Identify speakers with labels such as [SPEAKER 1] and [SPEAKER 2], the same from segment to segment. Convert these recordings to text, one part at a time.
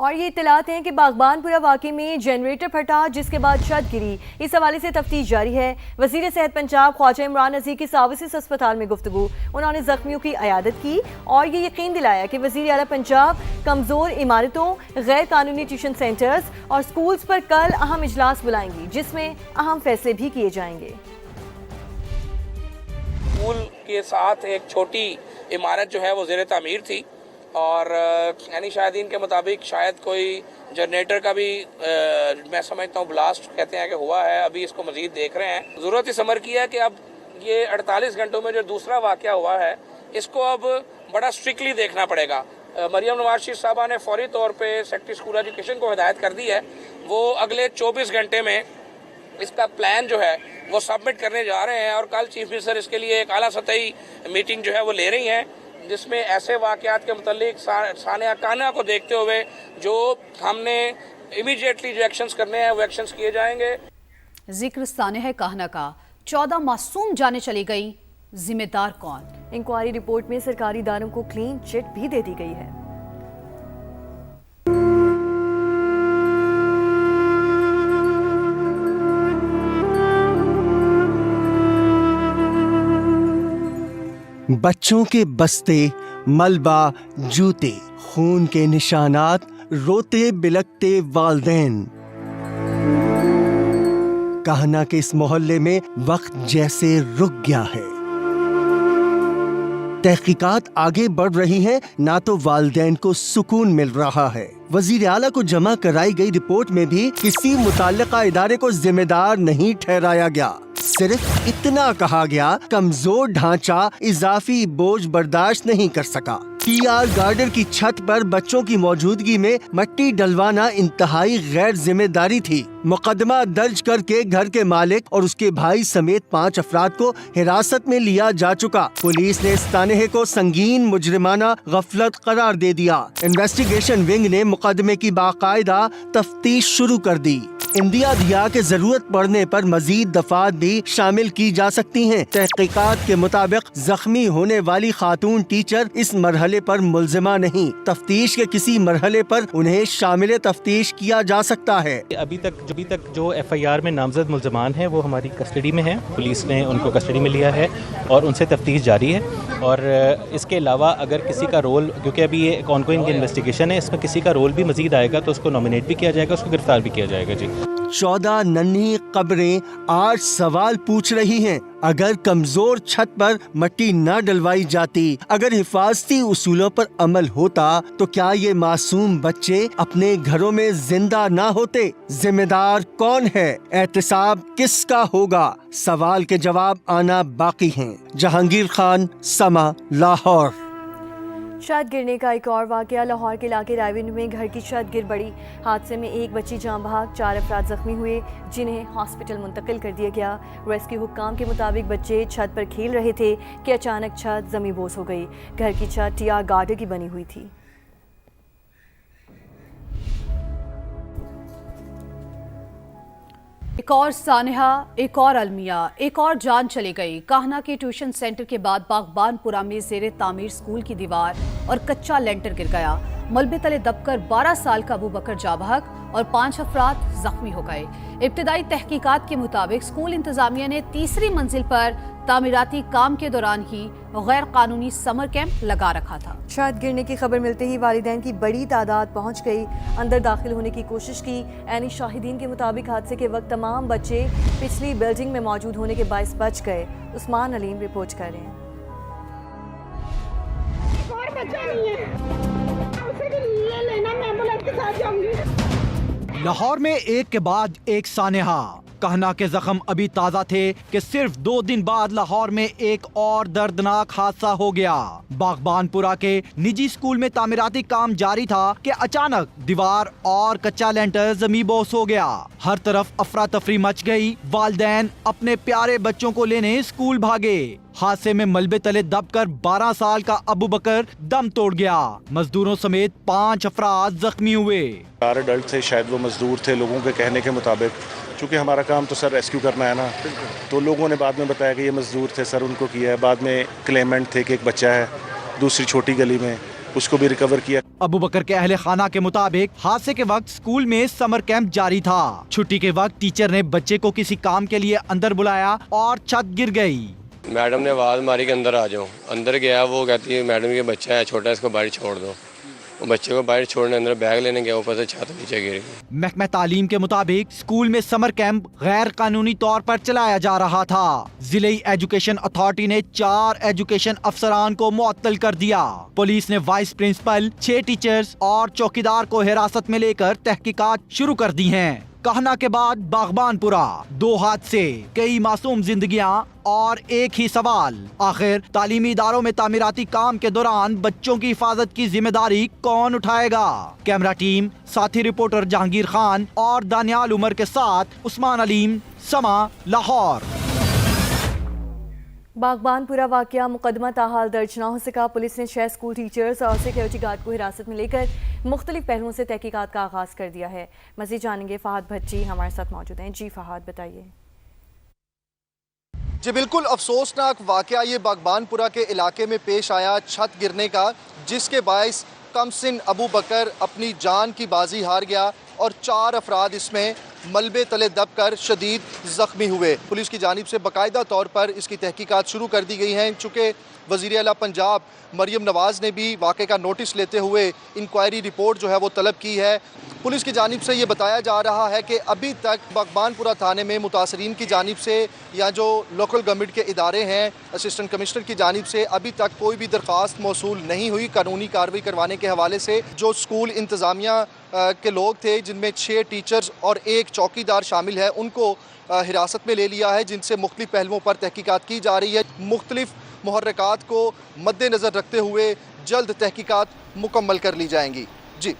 [SPEAKER 1] और ये इत्तलात हैं कि बागबानपुरा वाक़े में जनरेटर फटा जिसके बाद छत गिरी। इस हवाले से तफ्तीश जारी है। वज़ीर सेहत पंजाब ख्वाजा इमरान नज़ीर की सर्विसेज अस्पताल में गुफ्तगू। उन्होंने जख्मियों की अयादत की और ये यकीन दिलाया कि वज़ीर आला पंजाब कमज़ोर इमारतों, गैर कानूनी ट्यूशन सेंटर्स और स्कूल्स पर कल अहम इजलास बुलाएंगी जिसमें अहम फैसले भी किए जाएंगे।
[SPEAKER 2] स्कूल के साथ एक छोटी इमारत जो है वो ज़ेर तामीर थी और यानी शाहिदीन के मुताबिक शायद कोई जनरेटर का भी मैं समझता हूँ ब्लास्ट कहते हैं कि हुआ है। अभी इसको मजीद देख रहे हैं। ज़रूरत इस अमर की है कि अब ये 48 घंटों में जो दूसरा वाक़या हुआ है इसको अब बड़ा स्ट्रिक्टली देखना पड़ेगा। मरियम नवाज शरीफ साहबा ने फौरी तौर पे सेक्रेटरी स्कूल एजुकेशन को हिदायत कर दी है। वो अगले 24 घंटे में इसका प्लान जो है वो सबमिट करने जा रहे हैं और कल चीफ मिनिस्टर इसके लिए एक आला सतही मीटिंग जो है वो ले रही हैं जिसमें ऐसे वाक़यात के मुतालिक सानिया काना को देखते हुए जो हमने इमीडिएटली जो एक्शंस करने हैं वो एक्शंस किए जाएंगे।
[SPEAKER 3] जिक्र सानिया काना का 14 मासूम जाने चली गई, जिम्मेदार कौन?
[SPEAKER 1] इंक्वायरी रिपोर्ट में सरकारी इदारों को क्लीन चिट भी दे दी गई है।
[SPEAKER 4] बच्चों के बस्ते, मलबा, जूते, खून के निशानात, रोते बिलखते वालदैन। कहना के इस मोहल्ले में वक्त जैसे रुक गया है। तहकीकात आगे बढ़ रही हैं, ना तो वालदैन को सुकून मिल रहा है। वजीर आला को जमा कराई गई रिपोर्ट में भी किसी मुताल्लिका इदारे को जिम्मेदार नहीं ठहराया गया। सिर्फ इतना कहा गया कमजोर ढांचा इजाफी बोझ बर्दाश्त नहीं कर सका। टीआर गार्डर की छत पर बच्चों की मौजूदगी में मट्टी डलवाना इंतहाई गैर जिम्मेदारी थी। मुकदमा दर्ज करके घर के मालिक और उसके भाई समेत 5 अफराद को हिरासत में लिया जा चुका। पुलिस ने इस तानहे को संगीन मुजरिमाना गफलत करार दे दिया। इन्वेस्टिगेशन विंग ने मुकदमे की बाकायदा तफ्तीश शुरू कर दी। इंदिया दिया के जरूरत पड़ने पर मजीद दफात भी शामिल की जा सकती हैं। तहकीकात के मुताबिक जख्मी होने वाली खातून टीचर इस मरहले पर मुल्जिमा नहीं, तफ्तीश के किसी मरहले पर उन्हें शामिल तफ्तीश किया जा सकता है।
[SPEAKER 5] अभी तक जो FIR में नामजद मुल्जिमान हैं वो हमारी कस्टडी में हैं। पुलिस ने उनको कस्टडी में लिया है और उनसे तफ्तीश जारी है। और इसके अलावा अगर किसी का रोल, क्योंकि अभी ये एक ऑनगोइंग इन्वेस्टिगेशन है, इसमें किसी का रोल भी मजीद आएगा तो उसको नॉमिनेट भी किया जाएगा, उसको गिरफ्तार भी किया जाएगा। जी
[SPEAKER 4] 14 नन्ही कब्रें आज सवाल पूछ रही हैं। अगर कमजोर छत पर मट्टी न डलवाई जाती, अगर हिफाजती उसूलों पर अमल होता तो क्या ये मासूम बच्चे अपने घरों में जिंदा ना होते? जिम्मेदार कौन है? एहतसाब किसका होगा? सवाल के जवाब आना बाकी हैं। जहांगीर खान, समा, लाहौर।
[SPEAKER 1] छत गिरने का एक और वाकया। लाहौर के इलाके रायविंड में घर की छत गिर पड़ी। हादसे में एक बच्ची जान बहक, 4 अफराद जख्मी हुए जिन्हें हॉस्पिटल मुंतकिल कर दिया गया। रेस्क्यू हुक्काम के मुताबिक बच्चे छत पर खेल रहे थे कि अचानक छत ज़मींबोस हो गई। घर की छत टीआर गार्डर की बनी हुई थी।
[SPEAKER 3] एक और सानिया, एक और अलमिया, एक और जान चली गई। काहना के ट्यूशन सेंटर के बाद बागबानपुरा में ज़ेरे तामीर स्कूल की दीवार और कच्चा लेंटर गिर गया। मलबे तले दबकर 12 साल का अबू बकर जाबहक और 5 अफराद जख्मी हो गए। इब्तिदाई तहकीकात के मुताबिक स्कूल इंतजामिया ने तीसरी मंजिल पर तामीराती काम के दौरान ही गैर कानूनी समर कैंप लगा रखा था।
[SPEAKER 1] छत गिरने की खबर मिलते ही वालिदैन की बड़ी तादाद पहुंच गई। अंदर दाखिल होने की कोशिश की। यानी शाहिदीन के मुताबिक हादसे के वक्त तमाम बच्चे पिछली बिल्डिंग में मौजूद होने के बायस बच गए। उस्मान अलीम रिपोर्ट कर रहे हैं।
[SPEAKER 6] लाहौर में एक के बाद एक सानिया। कहना के जख्म अभी ताजा थे कि सिर्फ 2 दिन बाद लाहौर में एक और दर्दनाक हादसा हो गया। बागबानपुरा के निजी स्कूल में तामीराती काम जारी था कि अचानक दीवार और कच्चा लेंटर ज़मींबोस हो गया। हर तरफ अफरा तफरी मच गई। वालिदैन अपने प्यारे बच्चों को लेने स्कूल भागे। हादसे में मलबे तले दबकर 12 साल का अबू बकर दम तोड़ गया। मजदूरों समेत 5 अफराद जख्मी हुए।
[SPEAKER 7] 4 एडल्ट थे, शायद वो मजदूर थे। लोगों के कहने के मुताबिक, चूँकि हमारा काम तो सर रेस्क्यू करना है ना, तो लोगों ने बाद में बताया कि ये मजदूर थे सर, उनको किया है। बाद में क्लेमेंट थे कि एक बच्चा है दूसरी छोटी गली में, उसको भी रिकवर किया।
[SPEAKER 6] अबू बकर के अहले खाना के मुताबिक हादसे के वक्त स्कूल में समर कैंप जारी था। छुट्टी के वक्त टीचर ने बच्चे को किसी काम के लिए अंदर बुलाया और छत गिर गई।
[SPEAKER 8] मैडम ने आवाज़ मारी कि अंदर आ जाओ। अंदर गया, वो कहती है मैडम ये बच्चा है छोटा, इसको बाहर छोड़ दो। वो बच्चे को बाहर छोड़ने अंदर बैग लेने गया, ऊपर से छत नीचे गिर गई।
[SPEAKER 6] महकमा तालीम के मुताबिक स्कूल में समर कैंप गैर कानूनी तौर पर चलाया जा रहा था। जिले एजुकेशन अथॉरिटी ने 4 एजुकेशन अफसरान को मुअत्तल कर दिया। पुलिस ने वाइस प्रिंसिपल, 6 टीचर्स और चौकीदार को हिरासत में लेकर तहकीकात शुरू कर दी हैं। कहना के बाद बागबानपुरा, 2 हादसे, कई मासूम जिंदगियां और एक ही सवाल, आखिर तालीमी इदारों में तामीराती काम के दौरान बच्चों की हिफाजत की जिम्मेदारी कौन उठाएगा? कैमरा टीम, साथी रिपोर्टर जहांगीर खान और दानियाल उमर के साथ उस्मान अलीम, समा, लाहौर।
[SPEAKER 1] बागबानपुरा वाकया मुकदमा ताहाल दर्ज न हो सका। पुलिस ने 6 स्कूल टीचर्स और सिक्योरिटी गार्ड को हिरासत में लेकर मुख्तलिफ पहलुओं से तहकीकात का आगाज कर दिया है। मज़ीद जानेंगे, फहद भट्टी हमारे साथ मौजूद हैं। जी फहद, बताइए।
[SPEAKER 9] जी बिल्कुल अफसोसनाक वाकया ये बागबानपुरा के इलाके में पेश आया, छत गिरने का, जिसके बायस कमसिन अबू बकर अपनी जान की बाजी हार गया और 4 अफराद इसमें मलबे तले दबकर शदीद ज़ख्मी हुए। पुलिस की जानिब से बाकायदा तौर पर इसकी तहकीकात शुरू कर दी गई हैं। चूँकि वज़ीर आला पंजाब मरियम नवाज़ ने भी वाक़े का नोटिस लेते हुए इंक्वायरी रिपोर्ट जो है वो तलब की है। पुलिस की जानिब से ये बताया जा रहा है कि अभी तक बागबानपुरा थाने में मुतासरीन की जानिब से या जो लोकल गवर्नमेंट के इदारे हैं, असिस्टेंट कमिश्नर की जानिब से अभी तक कोई भी दरख्वास्त मौसूल नहीं हुई कानूनी कार्रवाई करवाने के हवाले से। जो स्कूल इंतज़ामिया के लोग थे, जिनमें 6 टीचर्स और 1 चौकीदार शामिल है, उनको हिरासत में ले लिया है, जिनसे मुख्तलिफ पहलुओं पर तहकीकात की जा रही है। मुख्तलिफ मुहर्रिकात को मद्देनज़र रखते हुए जल्द तहकीकात मुकम्मल कर ली जाएंगी। जी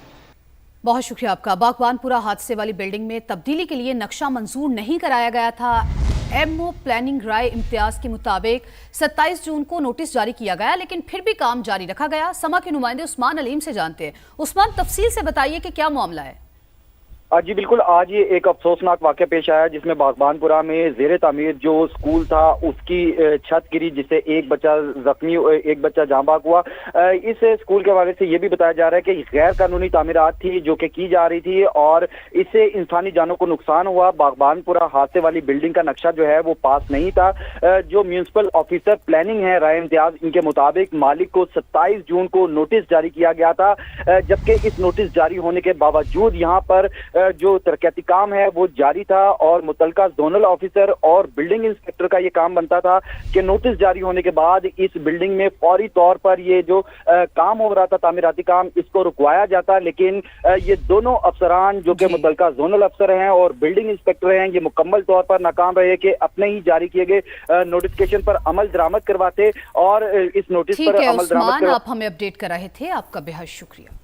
[SPEAKER 3] बहुत शुक्रिया आपका। बागबानपुरा हादसे वाली बिल्डिंग में तब्दीली के लिए नक्शा मंजूर नहीं कराया गया था। एमओ प्लानिंग राय इम्तियाज के मुताबिक 27 जून को नोटिस जारी किया गया, लेकिन फिर भी काम जारी रखा गया। समा के नुमाइंदे उस्मान अलीम से जानते हैं। उस्मान, तफसील से बताइए कि क्या मामला है।
[SPEAKER 10] जी बिल्कुल, आज ये एक अफसोसनाक वाक़या पेश आया जिसमें बागबानपुरा में ज़ेरे तामीर जो स्कूल था उसकी छत गिरी, जिससे एक बच्चा जख्मी, एक बच्चा जाँ बाग हुआ। इस स्कूल के हवाले से ये भी बताया जा रहा है कि गैर कानूनी तामीरात थी जो कि की जा रही थी और इससे इंसानी जानों को नुकसान हुआ। बागबानपुरा हादसे वाली बिल्डिंग का नक्शा जो है वो पास नहीं था। जो म्यूनसिपल ऑफिसर प्लानिंग है राय इम्तियाज, इनके मुताबिक मालिक को 27 जून को नोटिस जारी किया गया था, जबकि इस नोटिस जारी होने के बावजूद यहाँ पर जो तरक्याती काम है वो जारी था और मुतलका जोनल ऑफिसर और बिल्डिंग इंस्पेक्टर का ये काम बनता था कि नोटिस जारी होने के बाद इस बिल्डिंग में फौरी तौर पर ये जो काम हो रहा था तामीराती काम, इसको रुकवाया जाता। लेकिन ये दोनों अफसरान जो कि मुतलका जोनल अफसर हैं और बिल्डिंग इंस्पेक्टर हैं, ये मुकम्मल तौर पर नाकाम रहे कि अपने ही जारी किए गए नोटिफिकेशन पर अमल दरामद करवाते और इस नोटिस पर अमल दरामद।
[SPEAKER 3] आप हमें अपडेट कर रहे थे, आपका बेहद शुक्रिया।